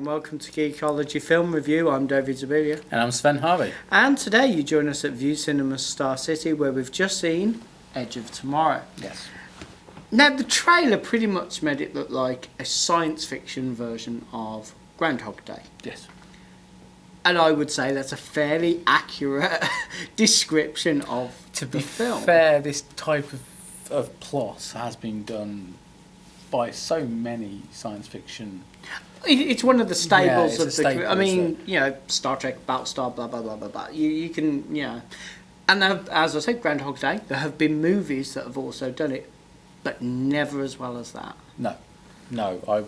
and welcome to Geekology Film Review. I'm David Zabilia. And I'm Sven Harvey. And today you join us at View Cinema's Star City, where we've just seen Edge of Tomorrow. Yes. Now, the trailer pretty much made it look like a science fiction version of Groundhog Day. Yes. And I would say that's a fairly accurate description of the film. To be fair, this type of plot has been done by so many science fiction. It's one of the staples of the. Staple, I mean, you know, Star Trek, Battlestar, blah blah blah blah blah. You can, you know, and as I said, Groundhog Day. There have been movies that have also done it, but never as well as that. No. I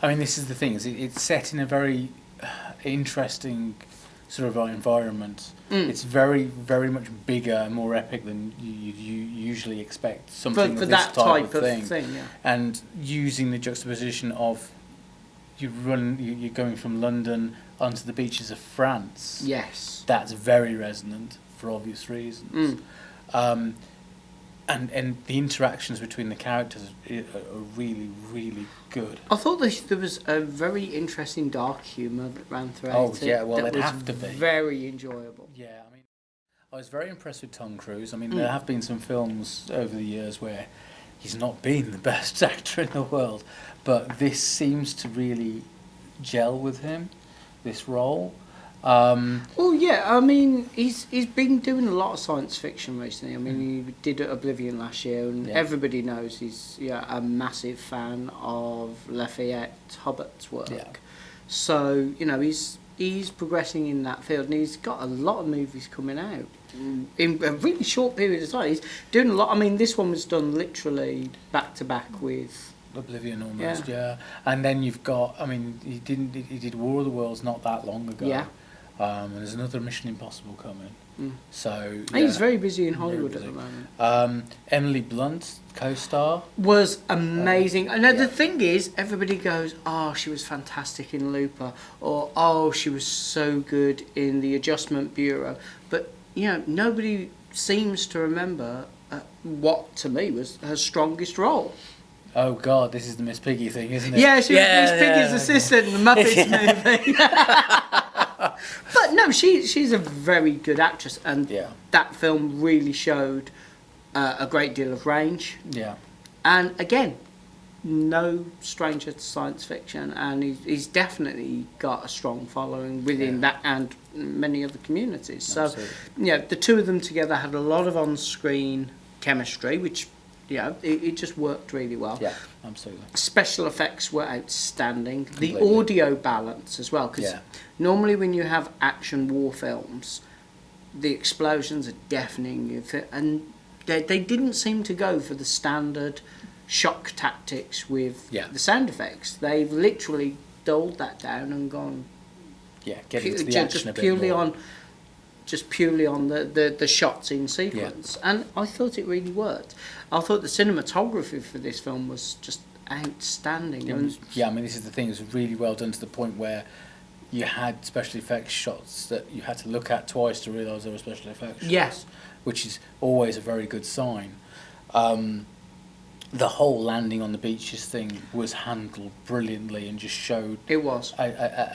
mean, this is the thing. It's set in a very interesting sort of environment. It's very, very much bigger and more epic than you usually expect something for of that this type of thing. Yeah. And using the juxtaposition of you're going from London onto the beaches of France. Yes. That's very resonant for obvious reasons. And the interactions between the characters are really, really good. I thought there was a very interesting dark humour that ran throughout. Oh, yeah, well, it'd have to be. Very enjoyable. Yeah, I mean, I was very impressed with Tom Cruise. I mean, there have been some films over the years where he's not been the best actor in the world, but this seems to really gel with him, this role. Well, yeah, I mean, he's been doing a lot of science fiction recently. I mean, he did Oblivion last year, and everybody knows he's a massive fan of Lafayette Hobbart's work. Yeah. So, you know, he's progressing in that field, and he's got a lot of movies coming out in a really short period of time. He's doing a lot. I mean, this one was done literally back to back with Oblivion almost, yeah. And then you've got, I mean, he did War of the Worlds not that long ago. Yeah. And there's another Mission Impossible coming. So he's very busy in Hollywood at the moment. Emily Blunt, co-star, was amazing. And the thing is, everybody goes, "Oh, she was fantastic in Looper," or "Oh, she was so good in The Adjustment Bureau." But you know, nobody seems to remember what to me was her strongest role. Oh God, this is the Miss Piggy thing, isn't it? Yeah, she was Miss Piggy's assistant in the Muppets movie. But no, she's a very good actress, and that film really showed a great deal of range. Yeah. And again, no stranger to science fiction, and he's definitely got a strong following within that and many other communities. Absolutely. So, yeah, the two of them together had a lot of on-screen chemistry, which it just worked really well. Yeah, absolutely. Special effects were outstanding. Completely. The audio balance as well, because normally when you have action war films, the explosions are deafening, and they didn't seem to go for the standard shock tactics with the sound effects. They've literally dulled that down and gone. Yeah, get into the action a bit more. Just purely on the shots in sequence, and I thought it really worked. I thought the cinematography for this film was just outstanding. I mean, this is the thing; it was really well done to the point where you had special effects shots that you had to look at twice to realise they were special effects shots. Yes, which is always a very good sign. The whole landing on the beaches thing was handled brilliantly and just showed it was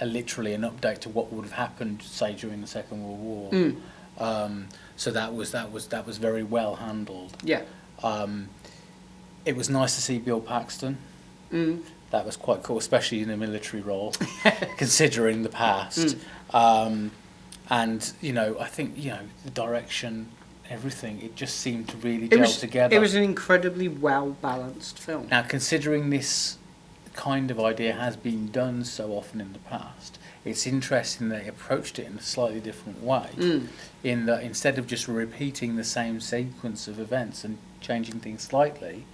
literally an update to what would have happened, say, during the Second World War. So that was very well handled. Yeah. It was nice to see Bill Paxton. That was quite cool, especially in a military role, considering the past. And you know, I think the direction. Everything, it just seemed to really gel together. It was an incredibly well-balanced film. Now, considering this kind of idea has been done so often in the past, it's interesting they approached it in a slightly different way, in that instead of just repeating the same sequence of events and changing things slightly,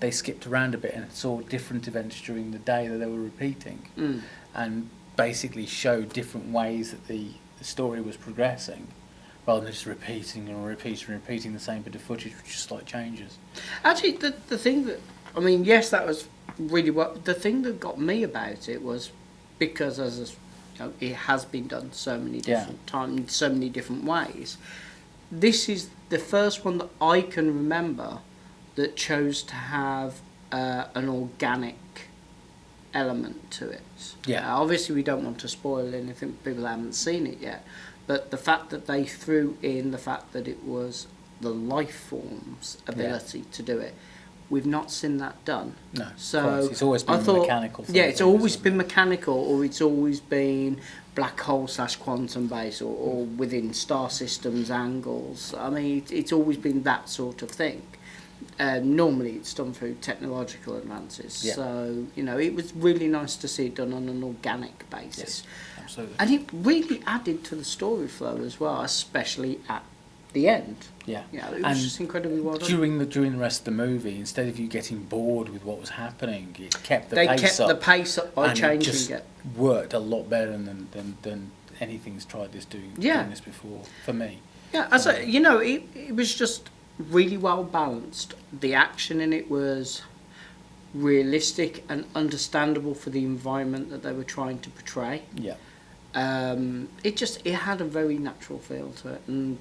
they skipped around a bit and saw different events during the day that they were repeating, and basically showed different ways that the story was progressing, rather than just repeating the same bit of footage with just slight changes. Actually, the thing that, I mean, yes, that was really what, the thing that got me about it was because it has been done so many different times, so many different ways. This is the first one that I can remember that chose to have an organic element to it. Yeah. Obviously, we don't want to spoil anything. People haven't seen it yet. But the fact that they threw in the fact that it was the life form's ability to do it, we've not seen that done. No. So it's always been mechanical. Yeah, it's always been mechanical, or it's always been black hole / quantum base, or within star systems angles. I mean, it's always been that sort of thing. Normally it's done through technological advances. Yeah. So, it was really nice to see it done on an organic basis. Yes, absolutely. And it really added to the story flow as well, especially at the end. Yeah. It was just incredibly well done. During the rest of the movie, instead of you getting bored with what was happening, it kept the They pace kept up. the pace up by and changing it just it. worked a lot better than anything's tried doing this before, for me. Yeah, it was just really well balanced. The action in it was realistic and understandable for the environment that they were trying to portray. Yeah. It had a very natural feel to it, and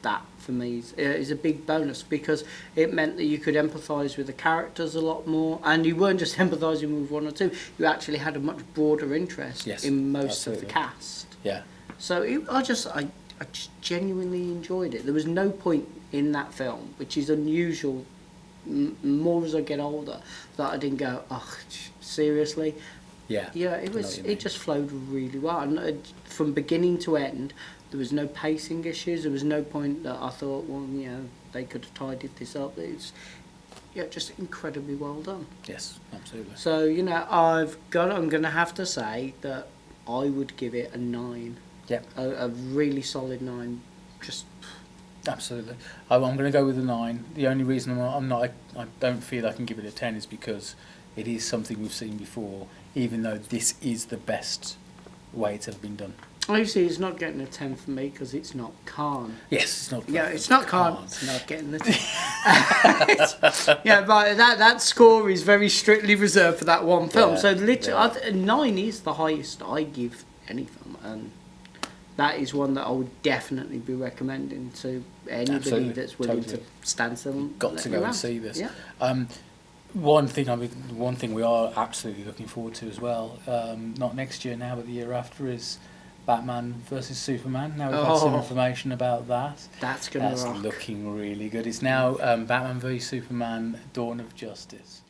that for me is a big bonus, because it meant that you could empathise with the characters a lot more, and you weren't just empathising with one or two. You actually had a much broader interest in most of the cast. Yeah. So I just genuinely enjoyed it. There was no point in that film, which is unusual. More as I get older, that I didn't go, oh, seriously. Yeah. Yeah, it just flowed really well, and from beginning to end, there was no pacing issues. There was no point that I thought, well, they could have tidied this up. It's just incredibly well done. Yes, absolutely. So I'm going to have to say that I would give it a 9. Yep. A really solid 9. Just absolutely. I'm going to go with a 9. The only reason I don't feel I can give it a 10 is because it is something we've seen before, even though this is the best way it's ever been done. Obviously, it's not getting a 10 for me because it's not Khan. Yes, it's not. Yeah, it's not Khan. It's not getting the 10. But that score is very strictly reserved for that one film. Yeah, So literally, 9 is the highest I give any film, and that is one that I would definitely be recommending to anybody that's willing to stand still. You've got to go and see this. Yeah. One thing we are absolutely looking forward to as well, not next year now, but the year after, is Batman versus Superman. Now we've had some information about that. That's going to rock. Looking really good. It's now Batman v Superman: Dawn of Justice.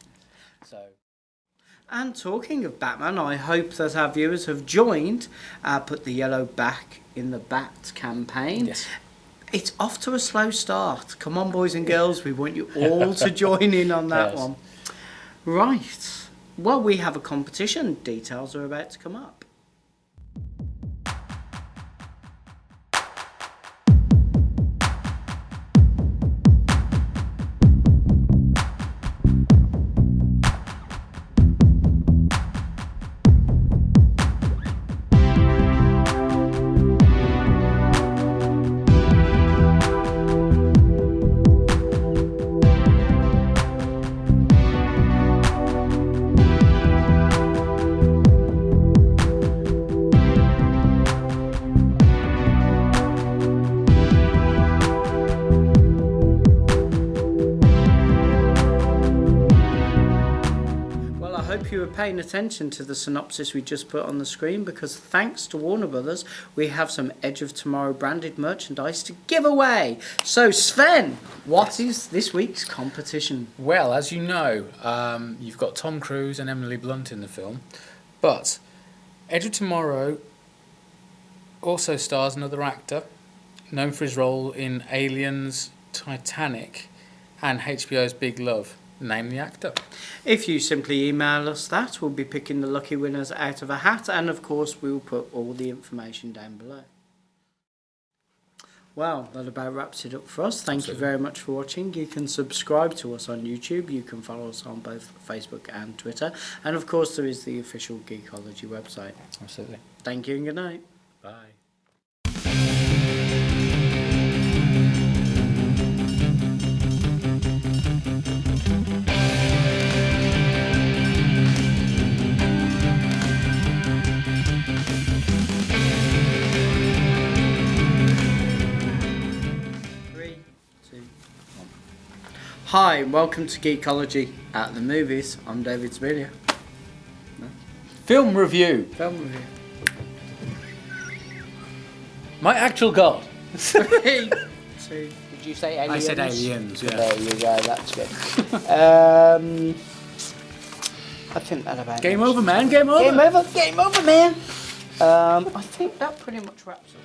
So. And talking of Batman, I hope that our viewers have joined Put the Yellow Back in the Bat campaign. Yes. It's off to a slow start. Come on, boys and girls, we want you all to join in on that one. Right. Well, we have a competition. Details are about to come up. You were paying attention to the synopsis we just put on the screen, because thanks to Warner Brothers we have some Edge of Tomorrow branded merchandise to give away. So Sven, what is this week's competition? Well, as you know, you've got Tom Cruise and Emily Blunt in the film, but Edge of Tomorrow also stars another actor known for his role in Aliens, Titanic and HBO's Big Love. Name the actor. If you simply email us that, we'll be picking the lucky winners out of a hat, and of course we'll put all the information down below. Well, that about wraps it up for us. Thank you very much for watching. You can subscribe to us on YouTube. You can follow us on both Facebook and Twitter. And of course there is the official Geekology website. Absolutely. Thank you and good night. Bye. Hi, welcome to Geekology at the Movies. I'm David Smelia. No? Film review. Film review. My actual god. So, did you say aliens? I said aliens, yeah. There you go, that's good. I think that about Game over, man. Game over. Game over, man. I think that pretty much wraps up.